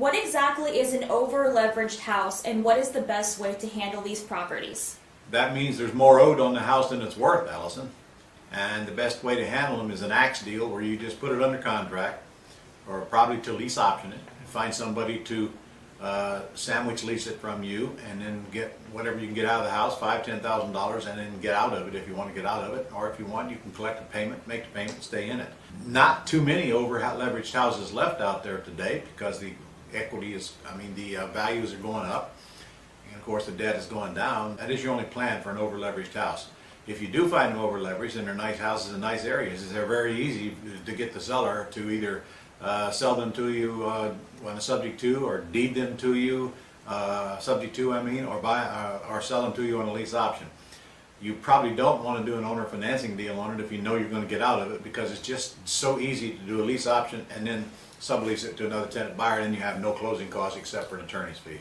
What exactly is an over-leveraged house, and what is the best way to handle these properties? That means there's more owed on the house than it's worth, Allison. And the best way to handle them is an axe deal where you just put it under contract, or probably to lease option it, and find somebody to sandwich lease it from you, and then get whatever you can get out of the house, $5,000–10,000, and then get out of it if you want to get out of it. Or if you want, you can collect a payment, make the payment, stay in it. Not too many over-leveraged houses left out there today because the equity is, the values are going up, and of course the debt is going down. That is your only plan for an over-leveraged house. If you do find them over-leveraged, and they're nice houses in nice areas, they're very easy to get the seller to either sell them to you on a subject to, or deed them to you, subject to, or buy or sell them to you on a lease option. You probably don't want to do an owner financing deal on it if you know you're going to get out of it, because it's just so easy to do a lease option and then sublease it to another tenant buyer, and then you have no closing costs except for an attorney's fee.